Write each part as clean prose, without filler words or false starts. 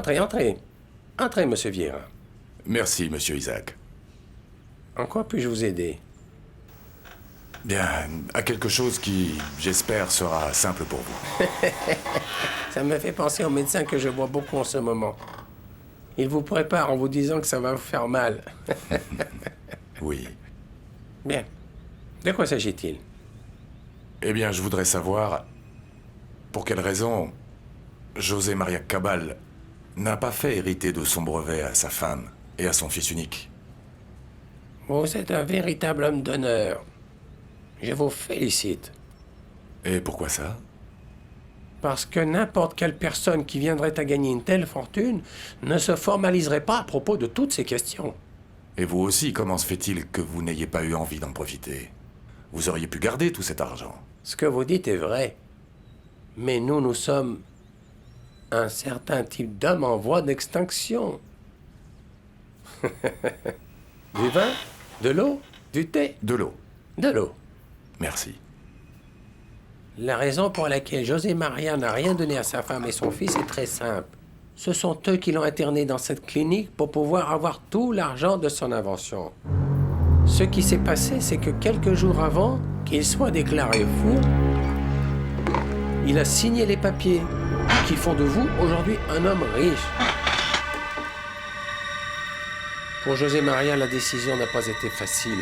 Entrez, entrez. Entrez, monsieur Vieira. Merci, monsieur Isaac. En quoi puis-je vous aider? Bien, à quelque chose qui, j'espère, sera simple pour vous. Ça me fait penser au médecin que je vois beaucoup en ce moment. Il vous prépare en vous disant que ça va vous faire mal. Oui. Bien. De quoi s'agit-il? Eh bien, je voudrais savoir pour quelle raison José María Cabal n'a pas fait hériter de son brevet à sa femme et à son fils unique. Vous êtes un véritable homme d'honneur. Je vous félicite. Et pourquoi ça? Parce que n'importe quelle personne qui viendrait à gagner une telle fortune ne se formaliserait pas à propos de toutes ces questions. Et vous aussi, comment se fait-il que vous n'ayez pas eu envie d'en profiter? Vous auriez pu garder tout cet argent. Ce que vous dites est vrai. Mais nous sommes un certain type d'homme en voie d'extinction. Du vin? De l'eau? Du thé? De l'eau. De l'eau. Merci. La raison pour laquelle José María n'a rien donné à sa femme et son fils est très simple. Ce sont eux qui l'ont interné dans cette clinique pour pouvoir avoir tout l'argent de son invention. Ce qui s'est passé, c'est que quelques jours avant qu'il soit déclaré fou, il a signé les papiers qui font de vous aujourd'hui un homme riche. Pour José María, la décision n'a pas été facile.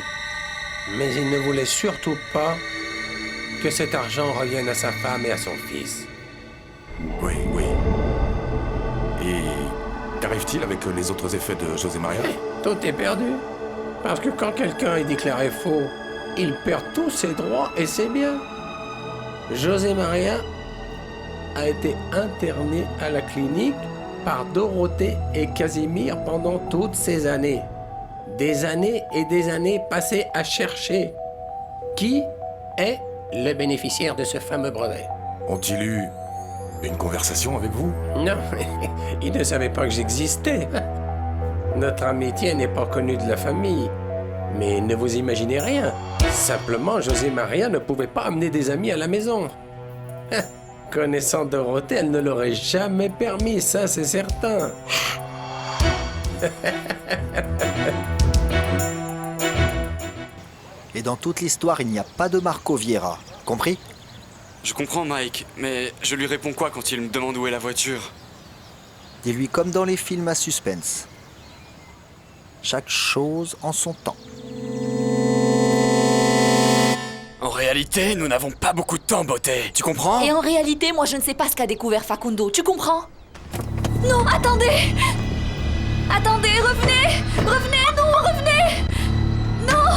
Mais il ne voulait surtout pas que cet argent revienne à sa femme et à son fils. Oui, oui. Et qu'arrive-t-il avec les autres effets de José María? Tout est perdu. Parce que quand quelqu'un est déclaré faux, il perd tous ses droits et ses biens. José María a été interné à la clinique par Dorothée et Casimir pendant toutes ces années. Des années et des années passées à chercher qui est le bénéficiaire de ce fameux brevet. Ont-ils eu une conversation avec vous? Non, ils ne savaient pas que j'existais. Notre amitié n'est pas connue de la famille. Mais ne vous imaginez rien. Simplement, José María ne pouvait pas amener des amis à la maison. Connaissant Dorothée, elle ne l'aurait jamais permis, ça c'est certain. Et dans toute l'histoire, il n'y a pas de Marco Vieira. Compris? Je comprends, Mike, mais je lui réponds quoi quand il me demande où est la voiture? Dis-lui comme dans les films à suspense. Chaque chose en son temps. En réalité, nous n'avons pas beaucoup de temps, beauté. Tu comprends? Et en réalité, moi je ne sais pas ce qu'a découvert Facundo, tu comprends? Non, attendez! Attendez, revenez! Revenez, non, revenez! Non!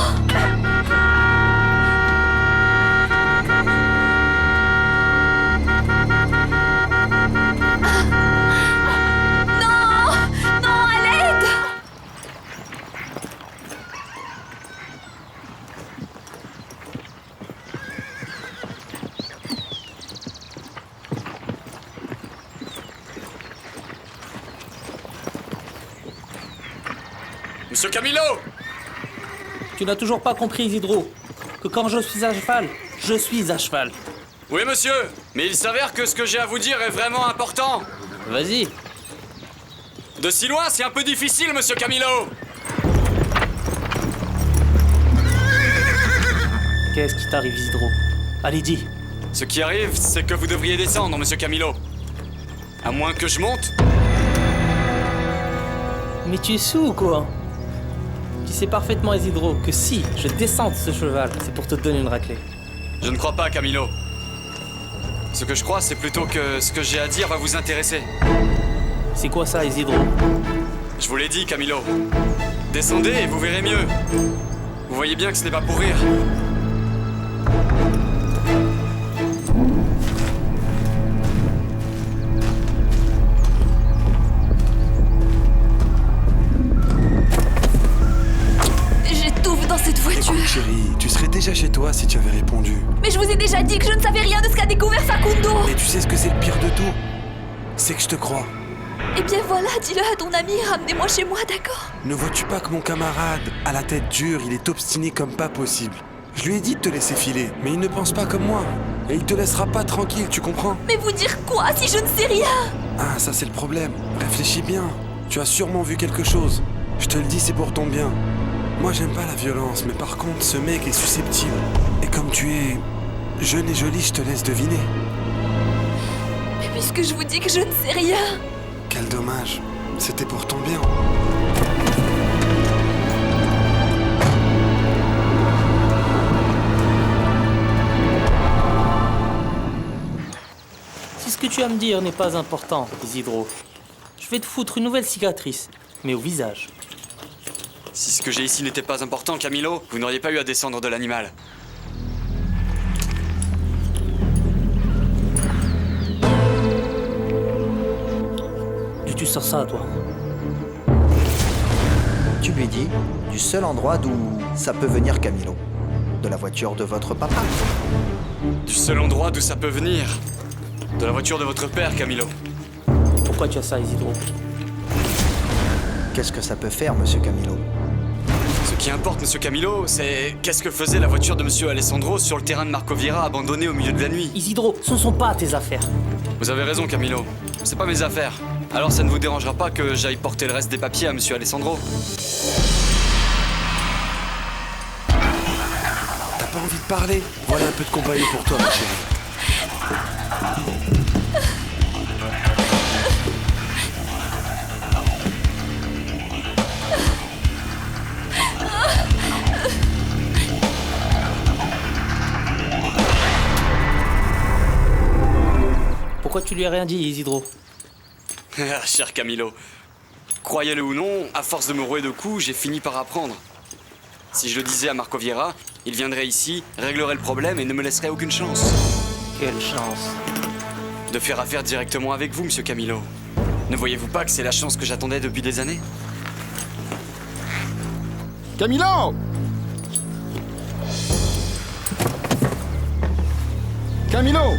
Non! Non, à l'aide! Monsieur Camilo! Tu n'as toujours pas compris, Isidro, que quand je suis à cheval, je suis à cheval. Oui, monsieur, mais il s'avère que ce que j'ai à vous dire est vraiment important. Vas-y. De si loin, c'est un peu difficile, monsieur Camilo. Qu'est-ce qui t'arrive, Isidro? Allez, dis. Ce qui arrive, c'est que vous devriez descendre, monsieur Camilo. À moins que je monte. Mais tu es sous ou quoi? Tu sais parfaitement, Isidro, que si je descends de ce cheval, c'est pour te donner une raclée. Je ne crois pas, Camilo. Ce que je crois, c'est plutôt que ce que j'ai à dire va vous intéresser. C'est quoi ça, Isidro? Je vous l'ai dit, Camilo. Descendez et vous verrez mieux. Vous voyez bien que ce n'est pas pour rire. J'étouffe dans cette voiture. Écoute, chérie, tu serais déjà chez toi si tu avais répondu. Mais je vous ai déjà dit que je ne savais rien de ce qu'a découvert Facundo. Et tu sais ce que c'est le pire de tout? C'est que je te crois. Eh bien voilà, dis-le à ton ami, ramenez-moi chez moi, d'accord? Ne vois-tu pas que mon camarade, à la tête dure, il est obstiné comme pas possible? Je lui ai dit de te laisser filer, mais il ne pense pas comme moi. Et il te laissera pas tranquille, tu comprends? Mais vous dire quoi si je ne sais rien? Ah, ça c'est le problème. Réfléchis bien. Tu as sûrement vu quelque chose. Je te le dis, c'est pour ton bien. Moi, j'aime pas la violence, mais par contre, ce mec est susceptible. Et comme tu es jeune et jolie, je te laisse deviner. Mais puisque je vous dis que je ne sais rien. Quel dommage. C'était pour ton bien. Si ce que tu as à me dire n'est pas important, Isidro, je vais te foutre une nouvelle cicatrice, mais au visage. Si ce que j'ai ici n'était pas important, Camilo, vous n'auriez pas eu à descendre de l'animal. D'où tu sors ça, toi? Tu lui dis du seul endroit d'où ça peut venir, Camilo. De la voiture de votre papa. Du seul endroit d'où ça peut venir. De la voiture de votre père, Camilo. Et pourquoi tu as ça, Isidro? Qu'est-ce que ça peut faire, monsieur Camilo? Ce qui importe, monsieur Camilo, c'est qu'est-ce que faisait la voiture de monsieur Alessandro sur le terrain de Marco Vieira abandonné au milieu de la nuit. Isidro, ce ne sont pas tes affaires. Vous avez raison, Camilo. C'est pas mes affaires. Alors ça ne vous dérangera pas que j'aille porter le reste des papiers à monsieur Alessandro? T'as pas envie de parler? Voilà un peu de compagnie pour toi, ma chérie. Pourquoi tu lui as rien dit, Isidro? Ah, cher Camilo, croyez-le ou non, à force de me rouer de coups, j'ai fini par apprendre. Si je le disais à Marco Vieira, il viendrait ici, réglerait le problème et ne me laisserait aucune chance. Quelle chance. De faire affaire directement avec vous, monsieur Camilo. Ne voyez-vous pas que c'est la chance que j'attendais depuis des années? Camilo! Camilo!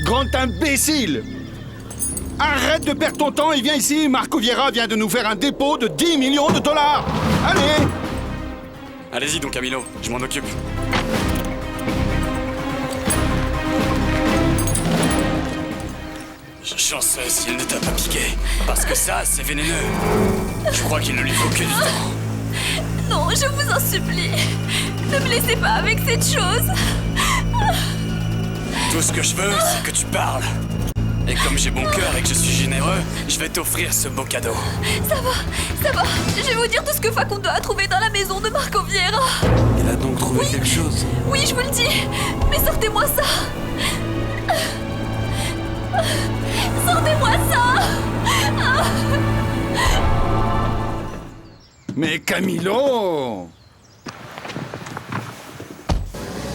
Grand imbécile! Arrête de perdre ton temps et viens ici. Marco Vieira vient de nous faire un dépôt de 10 millions de dollars. Allez! Allez-y donc, Camilo, je m'en occupe. Chanceux s'il ne t'a pas piqué, parce que ça, c'est vénéneux. Je crois qu'il ne lui faut que du temps. Non, je vous en supplie. Ne me laissez pas avec cette chose. Tout ce que je veux, c'est que tu parles. Et comme j'ai bon cœur et que je suis généreux, je vais t'offrir ce beau cadeau. Ça va. Je vais vous dire tout ce que Facundo a trouvé dans la maison de Marco Vieira. Il a donc trouvé quelque chose. Oui, je vous le dis. Mais sortez-moi ça. Sortez-moi ça. Mais Camilo!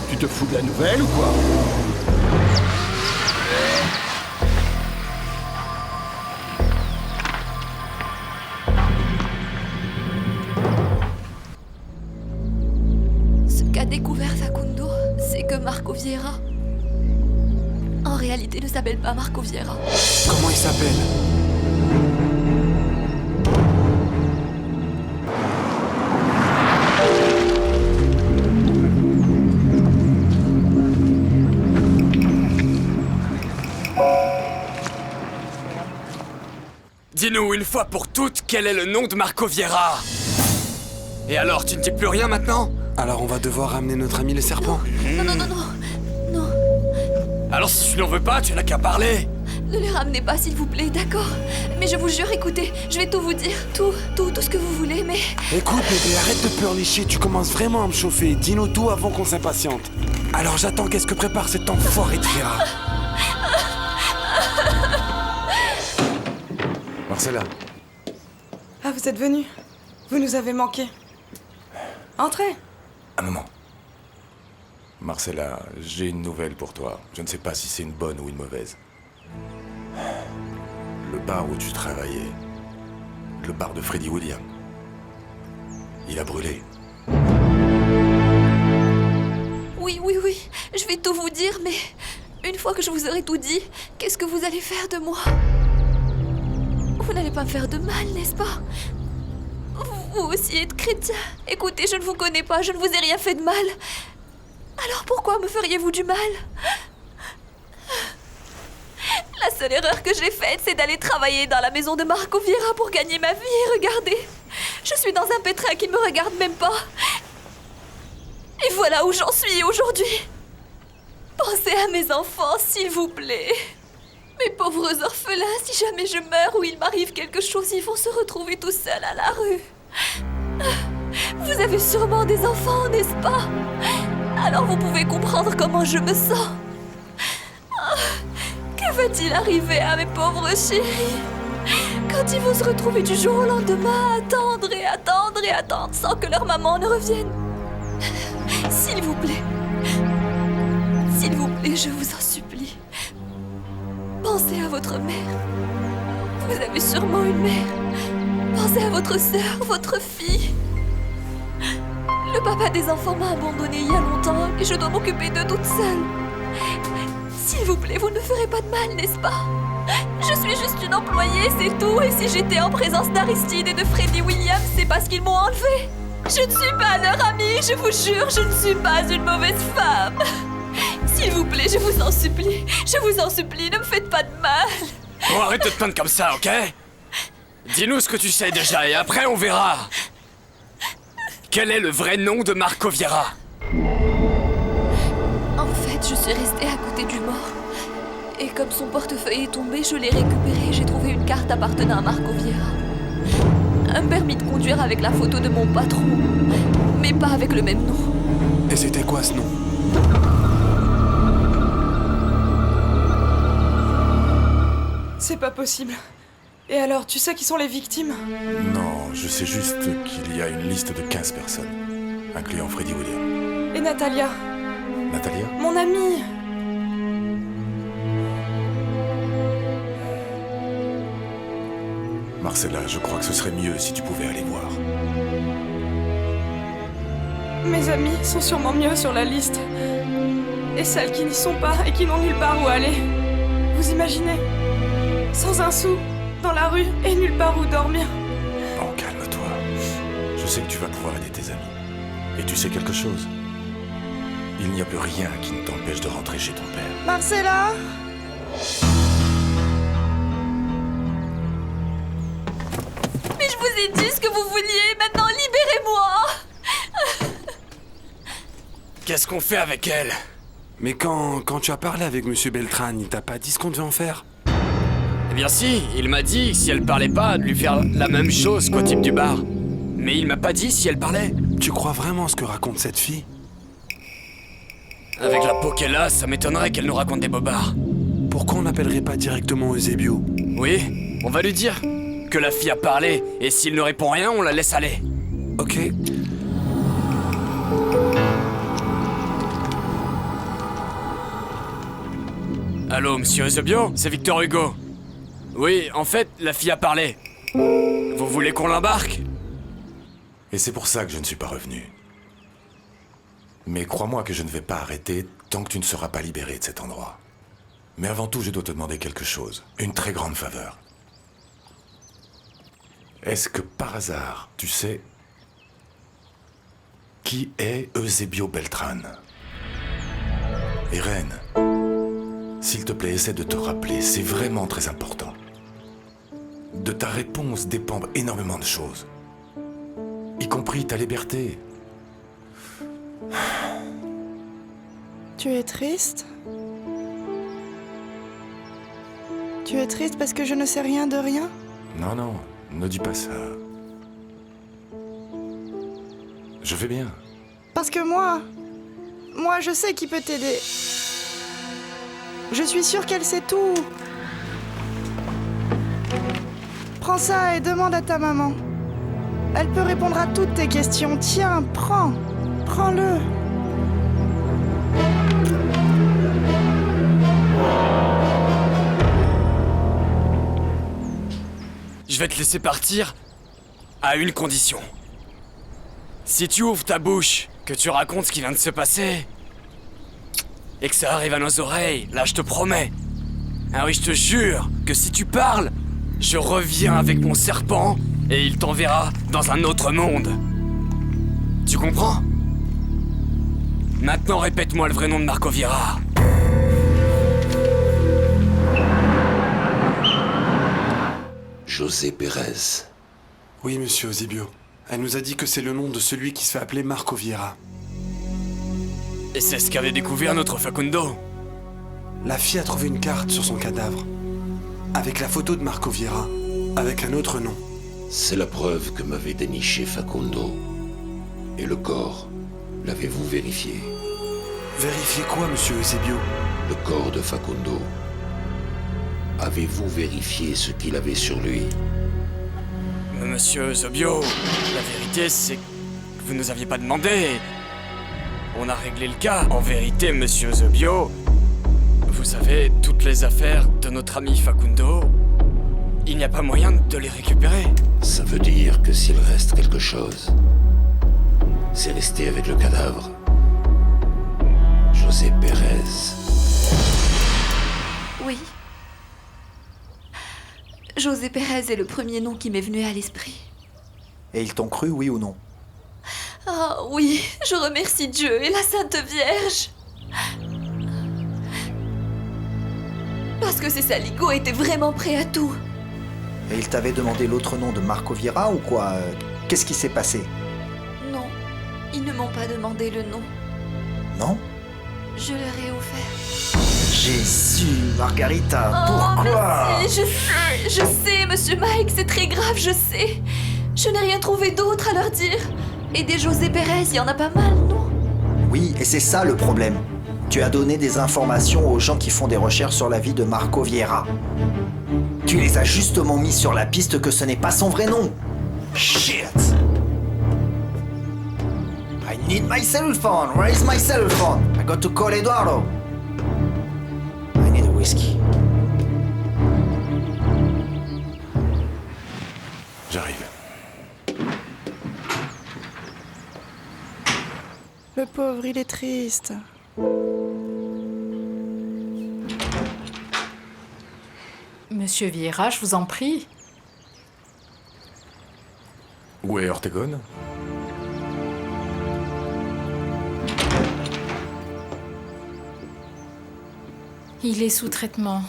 Tu te fous de la nouvelle ou quoi? Ce qu'a découvert Facundo, c'est que Marco Vieira, en réalité, ne s'appelle pas Marco Vieira. Comment il s'appelle? Dis-nous une fois pour toutes quel est le nom de Marco Vieira. Et alors, tu ne dis plus rien maintenant? Alors on va devoir ramener notre ami le serpent. Non. Alors si tu n'en veux pas, tu n'as qu'à parler. Ne les ramenez pas, s'il vous plaît, d'accord? Mais je vous jure, écoutez, je vais tout vous dire. Tout ce que vous voulez, mais... Écoute bébé, arrête de pleurnicher, tu commences vraiment à me chauffer. Dis-nous tout avant qu'on s'impatiente. Alors j'attends qu'est-ce que prépare cet enfoiré de Vieira. Marcella, Ah, vous êtes venu. Vous nous avez manqué. Entrez. un moment. Marcella, j'ai une nouvelle pour toi. Je ne sais pas si c'est une bonne ou une mauvaise. Le bar où tu travaillais, le bar de Freddie William, il a brûlé. Oui, je vais tout vous dire, mais... Une fois que je vous aurai tout dit, qu'est-ce que vous allez faire de moi? Vous n'allez pas me faire de mal, n'est-ce pas? Vous aussi êtes chrétien. Écoutez, je ne vous connais pas, je ne vous ai rien fait de mal. Alors pourquoi me feriez-vous du mal? La seule erreur que j'ai faite, c'est d'aller travailler dans la maison de Marco Viera pour gagner ma vie. Regardez, je suis dans un pétrin qui ne me regarde même pas. Et voilà où j'en suis aujourd'hui. Pensez à mes enfants, s'il vous plaît. Mes pauvres orphelins, si jamais je meurs ou il m'arrive quelque chose, ils vont se retrouver tout seuls à la rue. Vous avez sûrement des enfants, n'est-ce pas? Alors vous pouvez comprendre comment je me sens. Que va-t-il arriver à mes pauvres chéris quand ils vont se retrouver du jour au lendemain à attendre et attendre et attendre sans que leur maman ne revienne? S'il vous plaît, je vous en supplie, pensez à votre mère. Vous avez sûrement une mère. Pensez à votre sœur, votre fille. Le papa des enfants m'a abandonnée il y a longtemps et je dois m'occuper d'eux toute seule. S'il vous plaît, vous ne me ferez pas de mal, n'est-ce pas? Je suis juste une employée, c'est tout. Et si j'étais en présence d'Aristide et de Freddie Williams, c'est parce qu'ils m'ont enlevée. Je ne suis pas leur amie, je vous jure, je ne suis pas une mauvaise femme. S'il vous plaît, je vous en supplie, ne me faites pas de mal. Bon, arrête de te plaindre comme ça, ok? Dis-nous ce que tu sais déjà et après on verra. Quel est le vrai nom de Marco Viera? En fait, je suis restée à côté du mort. Et comme son portefeuille est tombé, je l'ai récupéré et j'ai trouvé une carte appartenant à Marco Viera. Un permis de conduire avec la photo de mon patron, mais pas avec le même nom. Et c'était quoi ce nom? C'est pas possible. Et alors, tu sais qui sont les victimes? Non, je sais juste qu'il y a une liste de 15 personnes, incluant Freddie Williams. Et Natalia? Natalia? Mon amie! Marcella, je crois que ce serait mieux si tu pouvais aller voir. Mes amis sont sûrement mieux sur la liste. Et celles qui n'y sont pas et qui n'ont nulle part où aller. Vous imaginez? Sans un sou, dans la rue et nulle part où dormir. Bon, calme-toi. Je sais que tu vas pouvoir aider tes amis. Et tu sais quelque chose? Il n'y a plus rien qui ne t'empêche de rentrer chez ton père. Marcella? Mais je vous ai dit ce que vous vouliez, maintenant libérez-moi! Qu'est-ce qu'on fait avec elle? Mais quand tu as parlé avec Monsieur Beltran, il t'a pas dit ce qu'on devait en faire? Eh bien si, il m'a dit que si elle parlait pas, de lui faire la même chose qu'au type du bar. Mais il m'a pas dit si elle parlait. Tu crois vraiment ce que raconte cette fille? Avec la peau qu'elle a, ça m'étonnerait qu'elle nous raconte des bobards. Pourquoi on n'appellerait pas directement Eusebio? Oui, on va lui dire que la fille a parlé, et s'il ne répond rien, on la laisse aller. Ok. Allô, monsieur Eusebio? C'est Victor Hugo. Oui, en fait, la fille a parlé. Vous voulez qu'on l'embarque? Et c'est pour ça que je ne suis pas revenu. Mais crois-moi que je ne vais pas arrêter tant que tu ne seras pas libéré de cet endroit. Mais avant tout, je dois te demander quelque chose. Une très grande faveur. Est-ce que par hasard, tu sais qui est Eusebio Beltran? Irène, s'il te plaît, essaie de te rappeler, c'est vraiment très important. De ta réponse dépendent énormément de choses, y compris ta liberté. Tu es triste? Tu es triste parce que je ne sais rien de rien? Non, non, ne dis pas ça. Je vais bien. Parce que moi, je sais qui peut t'aider. Je suis sûre qu'elle sait tout. Prends ça et demande à ta maman. Elle peut répondre à toutes tes questions. Tiens, prends-le. Je vais te laisser partir à une condition. Si tu ouvres ta bouche, que tu racontes ce qui vient de se passer, et que ça arrive à nos oreilles, là je te promets. Ah oui, je te jure que si tu parles, je reviens avec mon serpent et il t'enverra dans un autre monde. Tu comprends? Maintenant répète-moi le vrai nom de Marco Viera. José Pérez. Oui, monsieur Eusebio. Elle nous a dit que c'est le nom de celui qui se fait appeler Marco Vieira. Et c'est ce qu'avait découvert notre Facundo. La fille a trouvé une carte sur son cadavre, avec la photo de Marco Vieira, avec un autre nom. C'est la preuve que m'avait déniché Facundo. Et le corps, l'avez-vous vérifié? Vérifiez quoi, monsieur Eusebio? Le corps de Facundo. Avez-vous vérifié ce qu'il avait sur lui? Monsieur Eusebio, la vérité c'est que vous nous aviez pas demandé. On a réglé le cas. En vérité, monsieur Eusebio, vous savez, toutes les affaires de notre ami Facundo, il n'y a pas moyen de les récupérer. Ça veut dire que s'il reste quelque chose, c'est rester avec le cadavre. José Pérez. Oui. José Pérez est le premier nom qui m'est venu à l'esprit. Et ils t'ont cru, oui ou non? Ah oui, je remercie Dieu et la Sainte Vierge. Parce que ces saligots étaient vraiment prêts à tout. Et ils t'avaient demandé l'autre nom de Marco Vieira ou quoi? Qu'est-ce qui s'est passé? Non, ils ne m'ont pas demandé le nom. Non? Je leur ai offert. Jésus, Margarita, Oh, pourquoi? merci, je sais, monsieur Mike, c'est très grave, je sais. Je n'ai rien trouvé d'autre à leur dire. Et des José Pérez, il y en a pas mal, non? Oui, et c'est ça le problème. Tu as donné des informations aux gens qui font des recherches sur la vie de Marco Vieira. Tu les as justement mis sur la piste que ce n'est pas son vrai nom. Shit! I need my cell phone. Where is my cell phone? I got to call Eduardo. I need a whiskey. J'arrive. Le pauvre, il est triste. Monsieur Vieira, je vous en prie. Où est Ortegon? Il est sous traitement.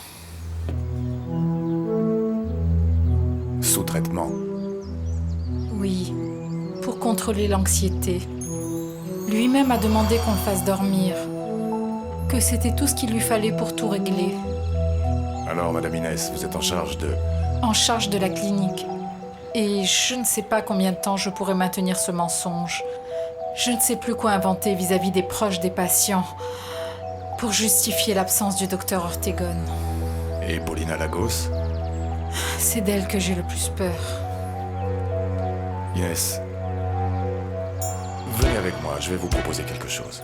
Sous traitement. Oui, pour contrôler l'anxiété. Lui-même a demandé qu'on le fasse dormir. Que c'était tout ce qu'il lui fallait pour tout régler. Alors, Madame Inès, vous êtes en charge de... En charge de la clinique. Et je ne sais pas combien de temps je pourrai maintenir ce mensonge. Je ne sais plus quoi inventer vis-à-vis des proches des patients pour justifier l'absence du docteur Ortegon. Et Paulina Lagos? C'est d'elle que j'ai le plus peur. Inès, venez avec moi, je vais vous proposer quelque chose.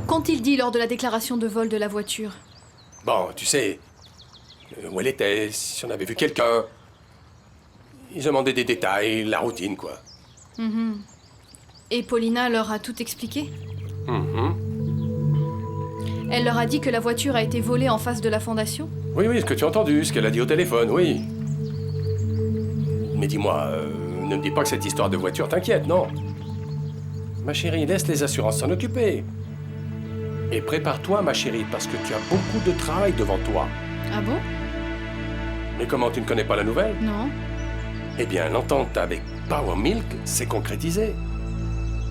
Qu'ont-ils dit lors de la déclaration de vol de la voiture? Bon, tu sais, où elle était, si on avait vu quelqu'un. Ils demandaient des détails, la routine, quoi. Et Paulina leur a tout expliqué? Mhm. Elle leur a dit que la voiture a été volée en face de la fondation? Oui, ce que tu as entendu, ce qu'elle a dit au téléphone, oui. Mais dis-moi, ne me dis pas que cette histoire de voiture t'inquiète, non? Ma chérie, laisse les assurances s'en occuper. Et prépare-toi, ma chérie, parce que tu as beaucoup de travail devant toi. Ah bon? Mais comment, tu ne connais pas la nouvelle? Non. Eh bien, l'entente avec Power Milk s'est concrétisée.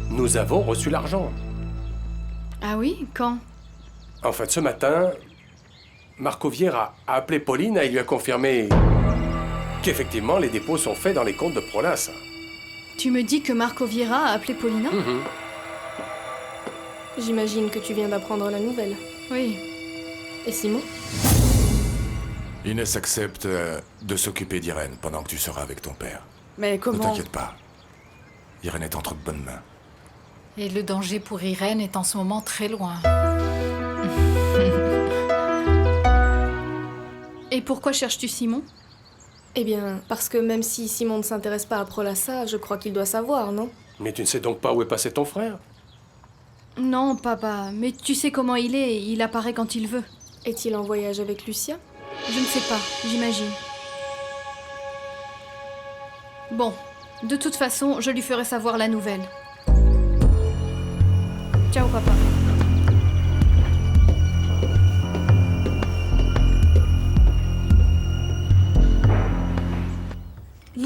Nous avons reçu l'argent. Ah oui? Quand? En fait, ce matin, Marco Vieira a appelé Pauline et il lui a confirmé qu'effectivement, les dépôts sont faits dans les comptes de Prolas. Tu me dis que Marco Vieira a appelé Paulina? J'imagine que tu viens d'apprendre la nouvelle. Oui. Et Simon? Inès accepte de s'occuper d'Irène pendant que tu seras avec ton père. Mais Ne comment? t'inquiète pas. Irène est entre de bonnes mains. Et le danger pour Irène est en ce moment très loin. Et pourquoi cherches-tu Simon? Eh bien, parce que même si Simon ne s'intéresse pas à Prolassa, je crois qu'il doit savoir, non? Mais tu ne sais donc pas où est passé ton frère? Non, papa, mais tu sais comment il est, il apparaît quand il veut. Est-il en voyage avec Lucia? Je ne sais pas, j'imagine. Bon, de toute façon, je lui ferai savoir la nouvelle. Ciao, papa.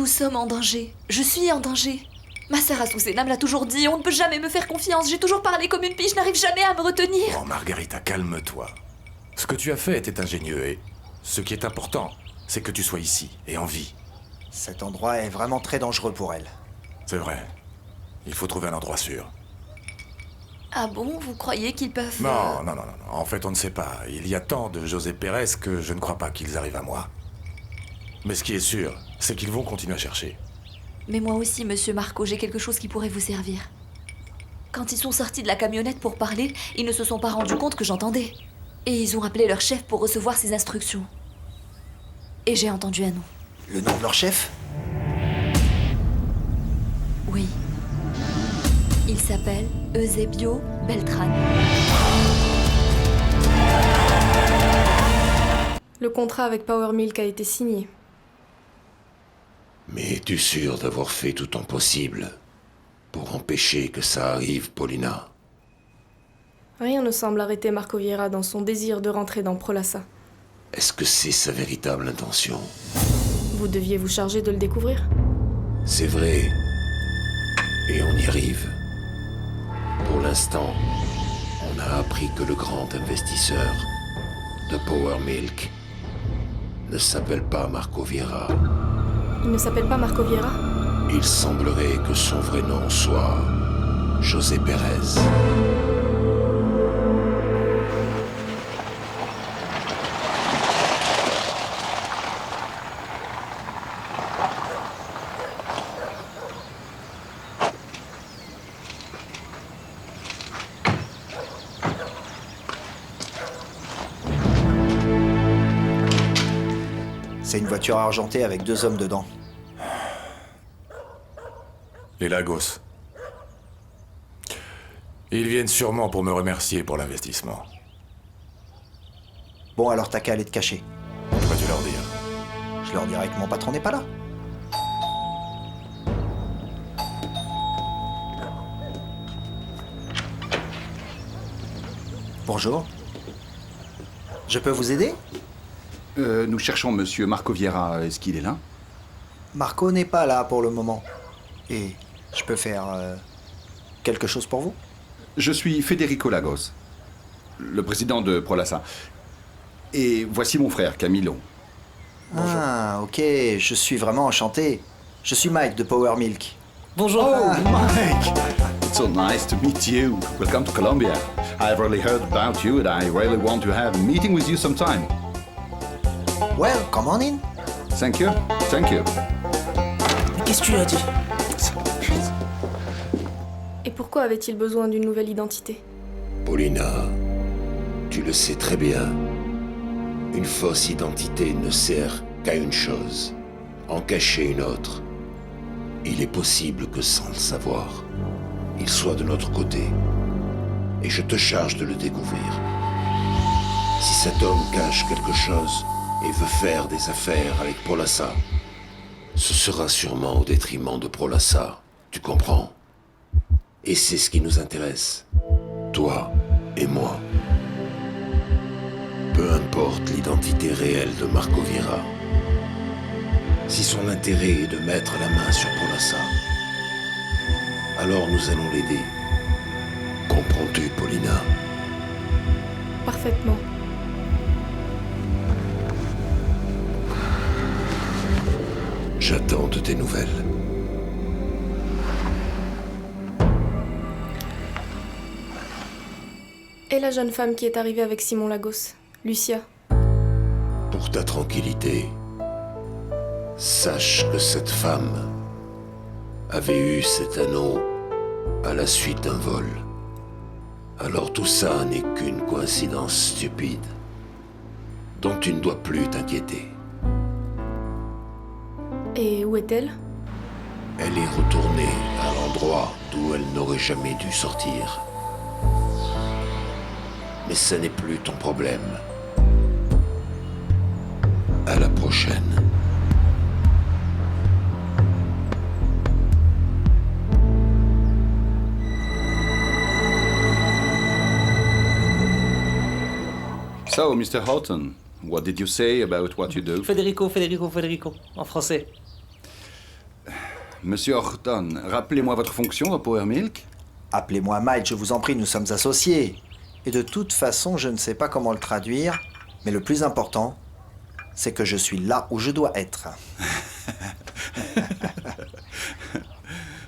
Nous sommes en danger. Je suis en danger. Ma sœur Azucena me l'a toujours dit, on ne peut jamais me faire confiance. J'ai toujours parlé comme une pie, je n'arrive jamais à me retenir. Oh, Margarita, calme-toi. Ce que tu as fait était ingénieux et ce qui est important, c'est que tu sois ici et en vie. Cet endroit est vraiment très dangereux pour elle. C'est vrai. Il faut trouver un endroit sûr. Ah bon, vous croyez qu'ils peuvent... Non. En fait, on ne sait pas. Il y a tant de José Pérez que je ne crois pas qu'ils arrivent à moi. Mais ce qui est sûr, c'est qu'ils vont continuer à chercher. Mais moi aussi, monsieur Marco, j'ai quelque chose qui pourrait vous servir. Quand ils sont sortis de la camionnette pour parler, ils ne se sont pas rendus compte que j'entendais. Et ils ont appelé leur chef pour recevoir ses instructions. Et j'ai entendu un nom. Le nom de leur chef? Oui. Il s'appelle Eusebio Beltran. Le contrat avec Power Milk a été signé. Mais es-tu sûr d'avoir fait tout ton possible pour empêcher que ça arrive, Paulina? Rien ne semble arrêter Marco Vieira dans son désir de rentrer dans Prolassa. Est-ce que c'est sa véritable intention? Vous deviez vous charger de le découvrir. C'est vrai. Et on y arrive. Pour l'instant, on a appris que le grand investisseur de Power Milk ne s'appelle pas Marco Vieira. Il ne s'appelle pas Marco Vieira? Il semblerait que son vrai nom soit José Pérez. C'est une voiture argentée avec 2 hommes dedans. Les Lagos. Ils viennent sûrement pour me remercier pour l'investissement. Bon, alors t'as qu'à aller te cacher. Que vas-tu leur dire? Je leur dirai que mon patron n'est pas là. Bonjour. Je peux vous aider? Nous cherchons monsieur Marco Vieira. Est-ce qu'il est là? Marco n'est pas là pour le moment. Et je peux faire quelque chose pour vous? Je suis Federico Lagos, le président de Prolassa. Et voici mon frère, Camilo. Bonjour. Ah, ok, je suis vraiment enchanté. Je suis Mike de Power Milk. Bonjour. Oh, Mike! It's so nice to meet you. Welcome to Colombia. I've really heard about you and I really want to have a meeting with you sometime. Well, come on in. Thank you. Thank you. Qu'est-ce que tu as dit? Et pourquoi avait-il besoin d'une nouvelle identité? Paulina, tu le sais très bien. Une fausse identité ne sert qu'à une chose, en cacher une autre. Il est possible que sans le savoir, il soit de notre côté. Et je te charge de le découvrir. Si cet homme cache quelque chose et veut faire des affaires avec Prolassa, ce sera sûrement au détriment de Prolassa, tu comprends? Et c'est ce qui nous intéresse, toi et moi. Peu importe l'identité réelle de Marco Vieira, si son intérêt est de mettre la main sur Prolassa, alors nous allons l'aider. Comprends-tu, Paulina? Parfaitement. J'attends de tes nouvelles. Et la jeune femme qui est arrivée avec Simon Lagos, Lucia? Pour ta tranquillité, sache que cette femme avait eu cet anneau à la suite d'un vol. Alors tout ça n'est qu'une coïncidence stupide dont tu ne dois plus t'inquiéter. Et où est-elle? Elle est retournée à l'endroit d'où elle n'aurait jamais dû sortir. Mais ce n'est plus ton problème. À la prochaine. So, Mr. Houghton, what did you say about what you do? Federico, en français. Monsieur Horton, rappelez-moi votre fonction dans Power Milk. Appelez-moi Mike, je vous en prie, nous sommes associés. Et de toute façon, je ne sais pas comment le traduire, mais le plus important, c'est que je suis là où je dois être.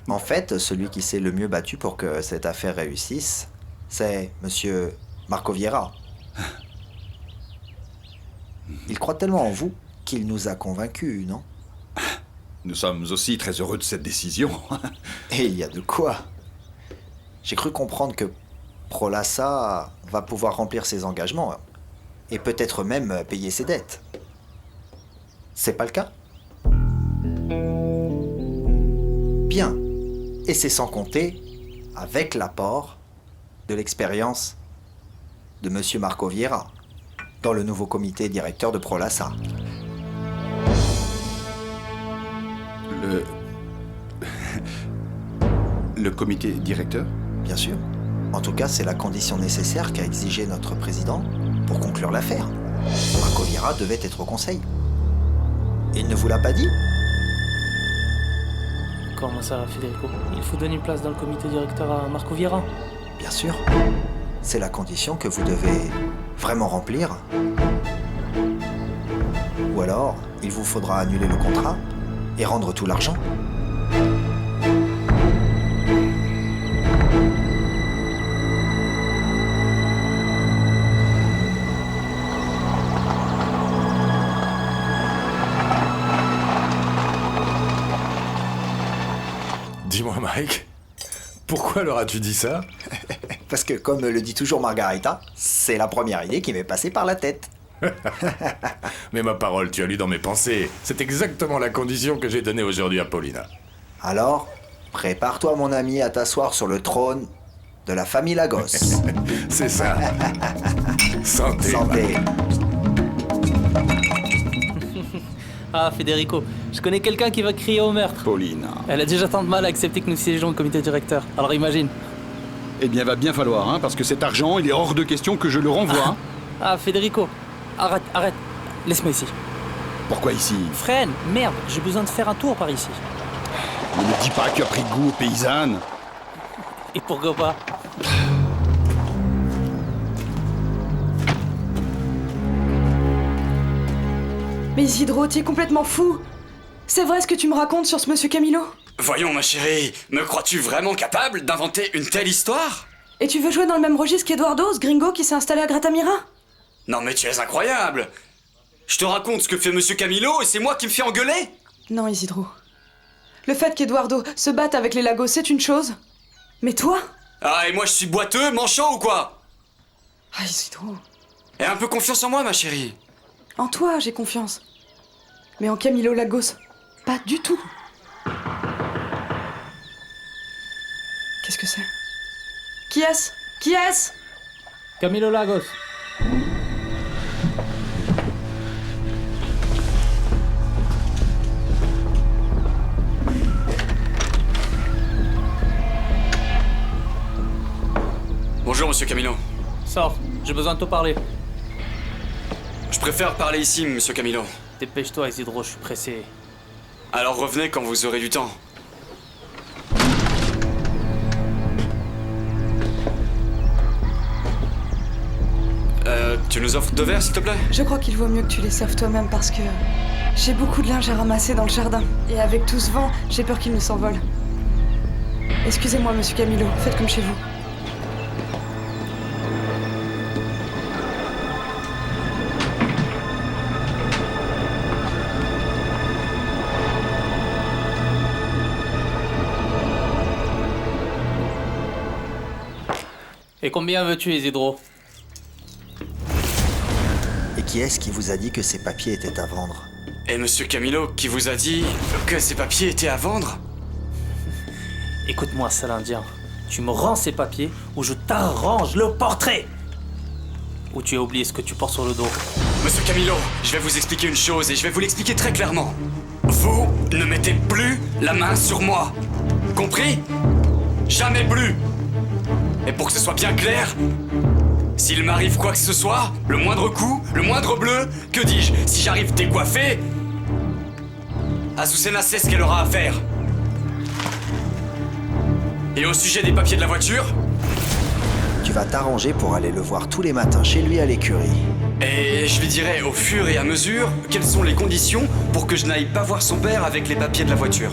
En fait, celui qui s'est le mieux battu pour que cette affaire réussisse, c'est Monsieur Marco Vieira. Il croit tellement en vous qu'il nous a convaincus, non? Nous sommes aussi très heureux de cette décision. Et il y a de quoi. J'ai cru comprendre que Prolassa va pouvoir remplir ses engagements et peut-être même payer ses dettes. C'est pas le cas? Bien. Et c'est sans compter avec l'apport de l'expérience de Monsieur Marco Vieira dans le nouveau comité directeur de Prolassa. Le comité directeur? Bien sûr. En tout cas, c'est la condition nécessaire qu'a exigé notre président pour conclure l'affaire. Marco Vieira devait être au conseil. Il ne vous l'a pas dit? Comment ça va, Federico? Il faut donner une place dans le comité directeur à Marco Vieira. Bien sûr. C'est la condition que vous devez vraiment remplir. Ou alors, il vous faudra annuler le contrat et rendre tout l'argent. Dis-moi, Mike, pourquoi leur as-tu dit ça? Parce que, comme le dit toujours Margarita, c'est la première idée qui m'est passée par la tête. Mais ma parole, tu as lu dans mes pensées. C'est exactement la condition que j'ai donnée aujourd'hui à Paulina. Alors, prépare-toi, mon ami, à t'asseoir sur le trône de la famille Lagos. C'est ça. Santé. Santé. Ah, Federico, je connais quelqu'un qui va crier au meurtre. Paulina. Elle a déjà tant de mal à accepter que nous siégeons au comité directeur. Alors imagine. Eh bien, va bien falloir, hein, parce que cet argent, il est hors de question que je le renvoie. Hein. Ah, Federico, arrête. Laisse-moi ici. Pourquoi ici? Freine, merde, j'ai besoin de faire un tour par ici. Ne me dis pas que tu as pris goût aux paysannes. Et pourquoi pas? Mais Isidro, t'es complètement fou. C'est vrai ce que tu me racontes sur ce monsieur Camilo? Voyons, ma chérie, me crois-tu vraiment capable d'inventer une telle histoire? Et tu veux jouer dans le même registre qu'Eduardo, ce gringo qui s'est installé à Gratamira? Non mais tu es incroyable! Je te raconte ce que fait monsieur Camilo et c'est moi qui me fais engueuler? Non, Isidro. Le fait qu'Eduardo se batte avec les Lagos, c'est une chose. Mais toi? Ah, et moi je suis boiteux, manchot ou quoi? Ah, Isidro. Aie un peu confiance en moi, ma chérie. En toi, j'ai confiance. Mais en Camilo Lagos, pas du tout. Qu'est-ce que c'est? Qui est-ce? Qui est-ce? Camilo Lagos. Bonjour, monsieur Camilo. Sors, j'ai besoin de te parler. Je préfère parler ici, monsieur Camilo. Dépêche-toi, Isidro, je suis pressé. Alors revenez quand vous aurez du temps. Tu nous offres 2 verres, s'il te plaît? Je crois qu'il vaut mieux que tu les serves toi-même parce que j'ai beaucoup de linge à ramasser dans le jardin. Et avec tout ce vent, j'ai peur qu'il ne s'envole. Excusez-moi, monsieur Camilo, faites comme chez vous. Et combien veux-tu, Isidro? Et qui est-ce qui vous a dit que ces papiers étaient à vendre? Et monsieur Camilo qui vous a dit que ces papiers étaient à vendre? Écoute-moi, sale indien. Tu me rends ces papiers ou je t'arrange le portrait! Ou tu as oublié ce que tu portes sur le dos? Monsieur Camilo, je vais vous expliquer une chose et je vais vous l'expliquer très clairement. Vous ne mettez plus la main sur moi. Compris? Jamais plus! Et pour que ce soit bien clair, s'il m'arrive quoi que ce soit, le moindre coup, le moindre bleu, que dis-je, si j'arrive décoiffé, Azucena sait ce qu'elle aura à faire. Et au sujet des papiers de la voiture? Tu vas t'arranger pour aller le voir tous les matins chez lui à l'écurie. Et je lui dirai au fur et à mesure quelles sont les conditions pour que je n'aille pas voir son père avec les papiers de la voiture.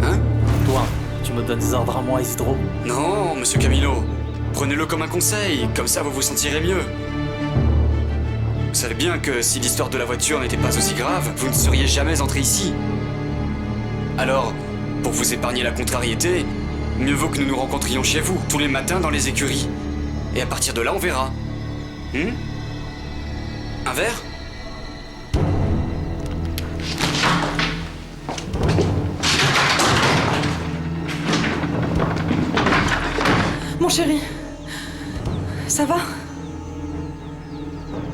Hein? Toi, tu me donnes des ordres à moi, Isidro? Non, monsieur Camilo. Prenez-le comme un conseil, comme ça vous vous sentirez mieux. Vous savez bien que si l'histoire de la voiture n'était pas aussi grave, vous ne seriez jamais entré ici. Alors, pour vous épargner la contrariété, mieux vaut que nous nous rencontrions chez vous, tous les matins dans les écuries. Et à partir de là, on verra. Un verre? Mon chéri, ça va?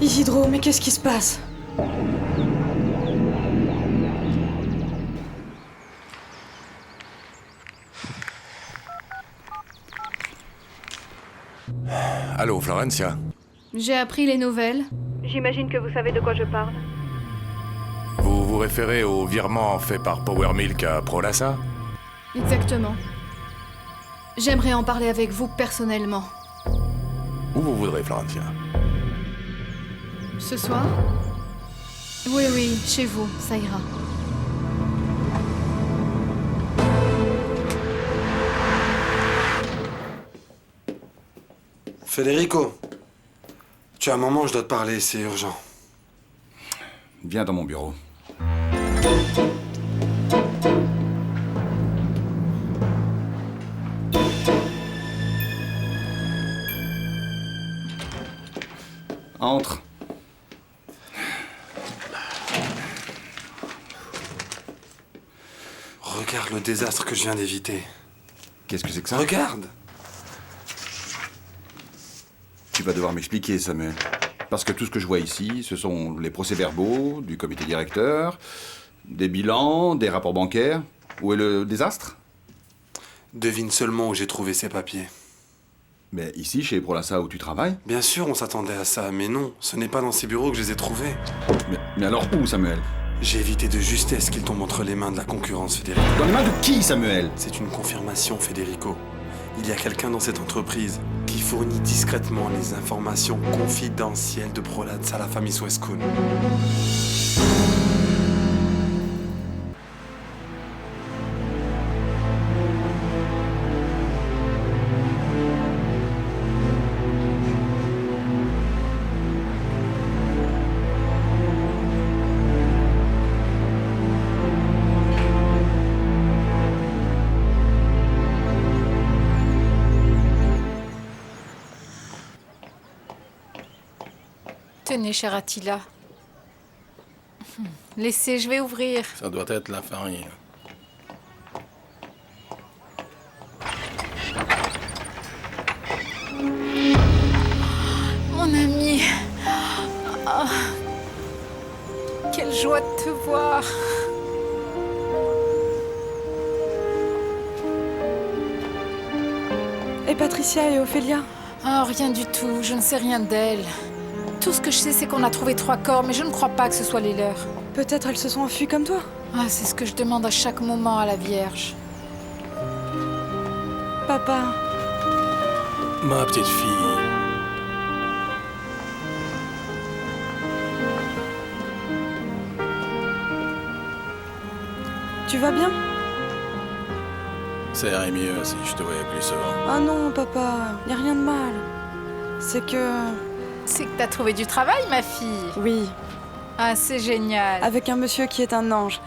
Isidro, mais qu'est-ce qui se passe? Allô, Florencia? J'ai appris les nouvelles. J'imagine que vous savez de quoi je parle. Vous vous référez au virement fait par Power Milk à Prolassa? Exactement. J'aimerais en parler avec vous personnellement. Où vous voudrez, Florencia? Ce soir? Oui, oui, chez vous, ça ira. Federico, tu as un moment, je dois te parler, c'est urgent. Viens dans mon bureau. Entre. Regarde le désastre que je viens d'éviter. Qu'est-ce que c'est que ça? Regarde! Tu vas devoir m'expliquer, Samuel. Parce que tout ce que je vois ici, ce sont les procès-verbaux du comité directeur, des bilans, des rapports bancaires. Où est le désastre? Devine seulement où j'ai trouvé ces papiers. Mais ici, chez Prolassa, où tu travailles? Bien sûr, on s'attendait à ça, mais non, ce n'est pas dans ces bureaux que je les ai trouvés. Mais alors où, Samuel? J'ai évité de justesse qu'ils tombent entre les mains de la concurrence, Federico. Dans les mains de qui, Samuel? C'est une confirmation, Federico. Il y a quelqu'un dans cette entreprise qui fournit discrètement les informations confidentielles de Prolassa à la famille Suescun. Tenez, cher Attila. Laissez, je vais ouvrir. Ça doit être la farine. Mon ami. Ah. Quelle joie de te voir. Et Patricia et Ophélia? Oh, rien du tout. Je ne sais rien d'elles. Tout ce que je sais, c'est qu'on a trouvé 3 corps, mais je ne crois pas que ce soit les leurs. Peut-être elles se sont enfuies comme toi? Ah, c'est ce que je demande à chaque moment à la Vierge. Papa. Ma petite fille. Tu vas bien? Ça irait mieux si je te voyais plus souvent. Ah non, papa, y a rien de mal. C'est que t'as trouvé du travail, ma fille? Oui. Ah, c'est génial. Avec un monsieur qui est un ange.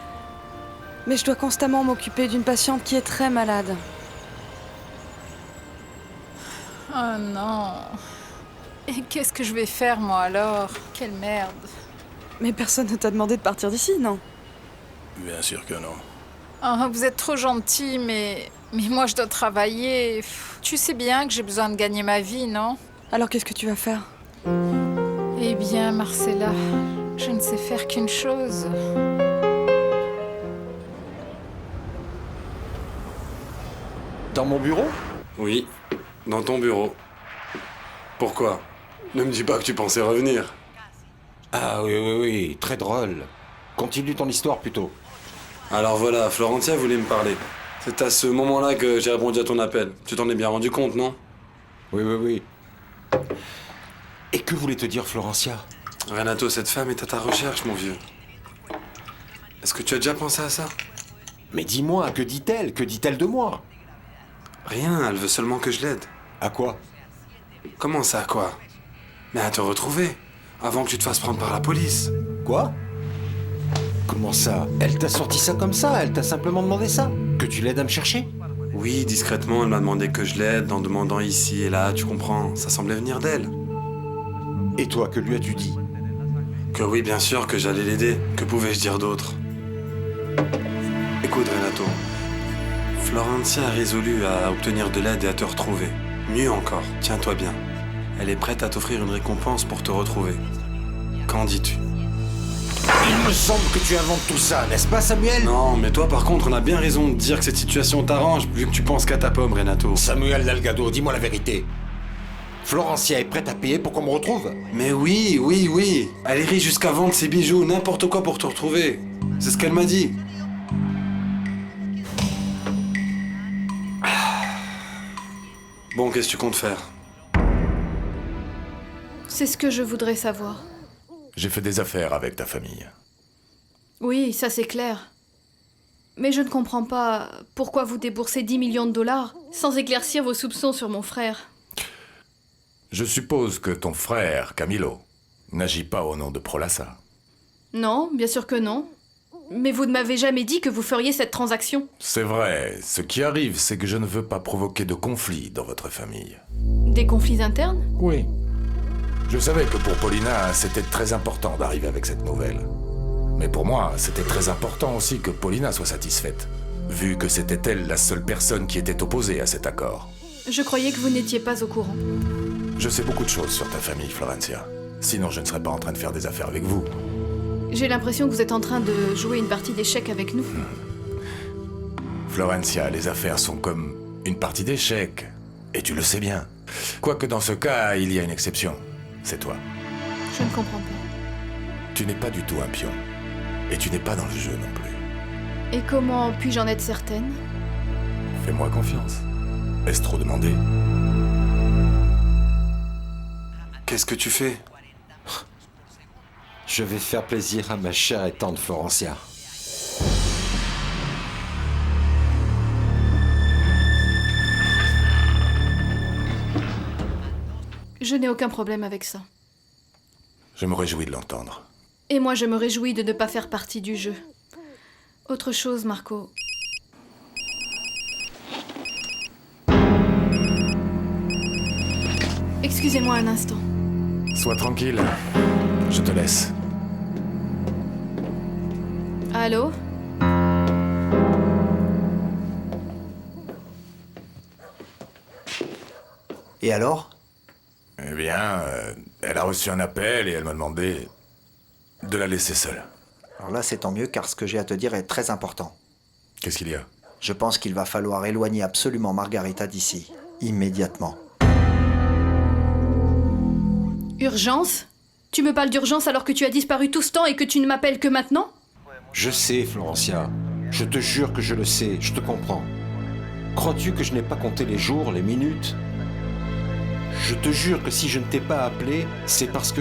Mais je dois constamment m'occuper d'une patiente qui est très malade. Oh non. Et qu'est-ce que je vais faire, moi, alors? Quelle merde. Mais personne ne t'a demandé de partir d'ici, non? Bien sûr que non. Oh, vous êtes trop gentil, mais moi, je dois travailler. Tu sais bien que j'ai besoin de gagner ma vie, non? Alors qu'est-ce que tu vas faire? Eh bien, Marcella, je ne sais faire qu'une chose. Dans mon bureau? Oui, dans ton bureau. Pourquoi? Ne me dis pas que tu pensais revenir. Ah oui, très drôle. Continue ton histoire plutôt. Alors voilà, Florentia voulait me parler. C'est à ce moment-là que j'ai répondu à ton appel. Tu t'en es bien rendu compte, non? Oui, oui, oui. Et que voulait te dire Florencia? Renato, cette femme est à ta recherche, mon vieux. Est-ce que tu as déjà pensé à ça? Mais dis-moi, que dit-elle? Que dit-elle de moi? Rien, elle veut seulement que je l'aide. À quoi? Comment ça, à quoi? Mais à te retrouver, avant que tu te fasses prendre par la police. Quoi? Comment ça? Elle t'a sorti ça comme ça? Elle t'a simplement demandé ça? Que tu l'aides à me chercher? Oui, discrètement, elle m'a demandé que je l'aide en demandant ici et là, tu comprends. Ça semblait venir d'elle. Et toi, que lui as-tu dit? Que oui, bien sûr, que j'allais l'aider. Que pouvais-je dire d'autre? Écoute, Renato. Florencia a résolu à obtenir de l'aide et à te retrouver. Mieux encore, tiens-toi bien. Elle est prête à t'offrir une récompense pour te retrouver. Qu'en dis-tu? Il me semble que tu inventes tout ça, n'est-ce pas, Samuel? Non, mais toi, par contre, on a bien raison de dire que cette situation t'arrange, vu que tu penses qu'à ta pomme, Renato. Samuel Delgado, dis-moi la vérité. Florencia est prête à payer pour qu'on me retrouve? Mais oui, oui, oui. Elle irait jusqu'à vendre ses bijoux, n'importe quoi pour te retrouver. C'est ce qu'elle m'a dit. Bon, qu'est-ce que tu comptes faire? C'est ce que je voudrais savoir. J'ai fait des affaires avec ta famille. Oui, ça c'est clair. Mais je ne comprends pas pourquoi vous déboursez 10 millions de dollars sans éclaircir vos soupçons sur mon frère. Je suppose que ton frère, Camilo, n'agit pas au nom de Prolassa. Non, bien sûr que non. Mais vous ne m'avez jamais dit que vous feriez cette transaction. C'est vrai. Ce qui arrive, c'est que je ne veux pas provoquer de conflits dans votre famille. Des conflits internes? Oui. Je savais que pour Paulina, c'était très important d'arriver avec cette nouvelle. Mais pour moi, c'était très important aussi que Paulina soit satisfaite, vu que c'était elle la seule personne qui était opposée à cet accord. Je croyais que vous n'étiez pas au courant. Je sais beaucoup de choses sur ta famille, Florencia. Sinon, je ne serais pas en train de faire des affaires avec vous. J'ai l'impression que vous êtes en train de jouer une partie d'échecs avec nous. Florencia, les affaires sont comme une partie d'échecs. Et tu le sais bien. Quoique dans ce cas, il y a une exception. C'est toi. Je ne comprends pas. Tu n'es pas du tout un pion. Et tu n'es pas dans le jeu non plus. Et comment puis-je en être certaine? Fais-moi confiance. Est-ce trop demandé? Qu'est-ce que tu fais? Je vais faire plaisir à ma chère et tendre Florencia. Je n'ai aucun problème avec ça. Je me réjouis de l'entendre. Et moi, je me réjouis de ne pas faire partie du jeu. Autre chose, Marco. Excusez-moi un instant. Sois tranquille. Je te laisse. Allô? Et alors? Eh bien, elle a reçu un appel et elle m'a demandé de la laisser seule. Alors là, c'est tant mieux car ce que j'ai à te dire est très important. Qu'est-ce qu'il y a? Je pense qu'il va falloir éloigner absolument Margarita d'ici. Immédiatement. Urgence? Tu me parles d'urgence alors que tu as disparu tout ce temps et que tu ne m'appelles que maintenant? Je sais, Florencia. Je te jure que je le sais, je te comprends. Crois-tu que je n'ai pas compté les jours, les minutes? Je te jure que si je ne t'ai pas appelé, c'est parce que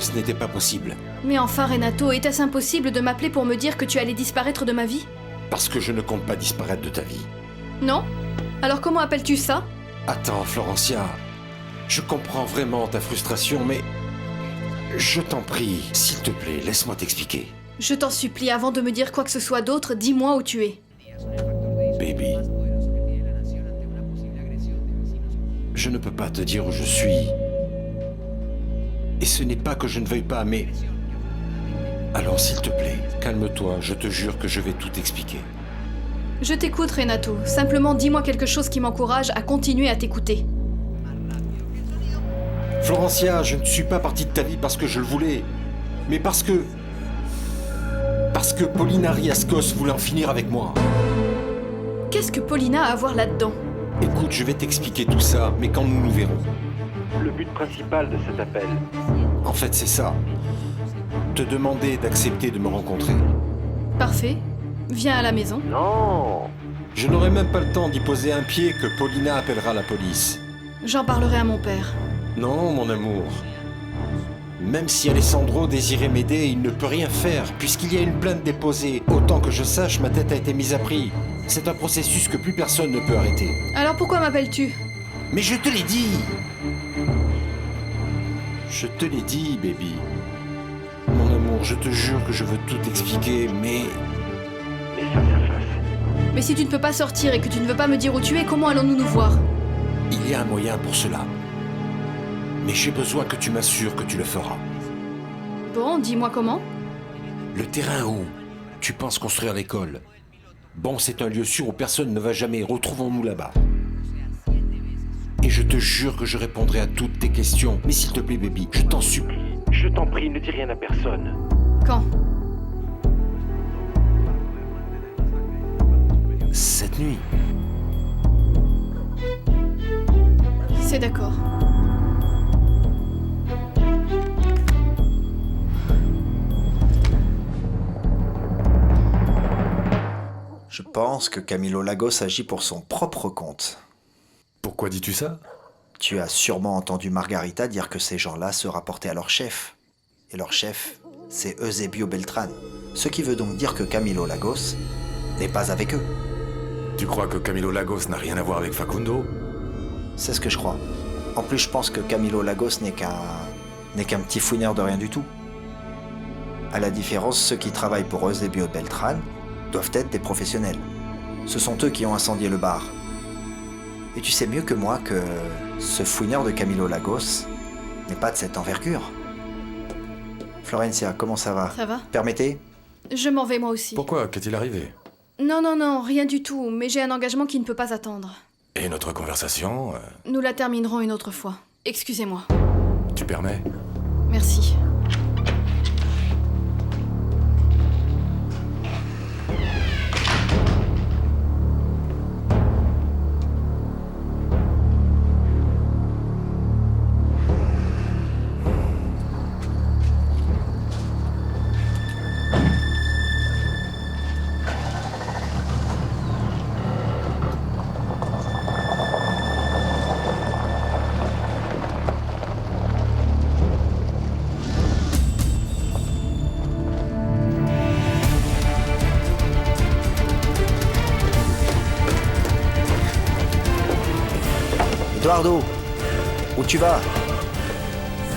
ce n'était pas possible. Mais enfin, Renato, était-ce impossible de m'appeler pour me dire que tu allais disparaître de ma vie? Parce que je ne compte pas disparaître de ta vie. Non? Alors comment appelles-tu ça? Attends, Florencia. Je comprends vraiment ta frustration, mais... Je t'en prie, s'il te plaît, laisse-moi t'expliquer. Je t'en supplie, avant de me dire quoi que ce soit d'autre, dis-moi où tu es. Baby. Je ne peux pas te dire où je suis. Et ce n'est pas que je ne veuille pas, mais... Alors, s'il te plaît, calme-toi, je te jure que je vais tout expliquer. Je t'écoute, Renato. Simplement, dis-moi quelque chose qui m'encourage à continuer à t'écouter. Florencia, je ne suis pas partie de ta vie parce que je le voulais, mais parce que Paulina Riascos voulait en finir avec moi. Qu'est-ce que Paulina a à voir là-dedans? Écoute, je vais t'expliquer tout ça, mais quand nous nous verrons. Le but principal de cet appel, en fait, c'est ça. Te demander d'accepter de me rencontrer. Parfait. Viens à la maison. Non. Je n'aurai même pas le temps d'y poser un pied que Paulina appellera la police. J'en parlerai à mon père. Non, mon amour. Même si Alessandro désirait m'aider, il ne peut rien faire, puisqu'il y a une plainte déposée. Autant que je sache, ma tête a été mise à prix. C'est un processus que plus personne ne peut arrêter. Alors pourquoi m'appelles-tu? Mais je te l'ai dit! Je te l'ai dit, baby. Mon amour, je te jure que je veux tout expliquer, mais... Mais si tu ne peux pas sortir et que tu ne veux pas me dire où tu es, comment allons-nous nous voir? Il y a un moyen pour cela. Mais j'ai besoin que tu m'assures que tu le feras. Bon, dis-moi comment? Le terrain où tu penses construire l'école. Bon, c'est un lieu sûr où personne ne va jamais. Retrouvons-nous là-bas. Et je te jure que je répondrai à toutes tes questions. Mais s'il te plaît, baby, je t'en supplie. Je t'en prie, ne dis rien à personne. Quand? Cette nuit. C'est d'accord. Je pense que Camilo Lagos agit pour son propre compte. Pourquoi dis-tu ça? Tu as sûrement entendu Margarita dire que ces gens-là se rapportaient à leur chef. Et leur chef, c'est Eusebio Beltran. Ce qui veut donc dire que Camilo Lagos n'est pas avec eux. Tu crois que Camilo Lagos n'a rien à voir avec Facundo? C'est ce que je crois. En plus, je pense que Camilo Lagos n'est qu'un petit fouineur de rien du tout. À la différence, ceux qui travaillent pour Eusebio Beltran doivent être des professionnels. Ce sont eux qui ont incendié le bar. Et tu sais mieux que moi que ce fouineur de Camilo Lagos n'est pas de cette envergure. Florencia, comment ça va? Ça va? Permettez? Je m'en vais moi aussi. Pourquoi? Qu'est-il arrivé? Non, rien du tout, mais j'ai un engagement qui ne peut pas attendre. Et notre conversation Nous la terminerons une autre fois. Excusez-moi. Tu permets? Merci. Eduardo, où tu vas?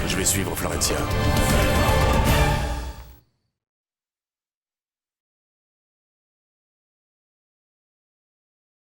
Je vais suivre Florencia.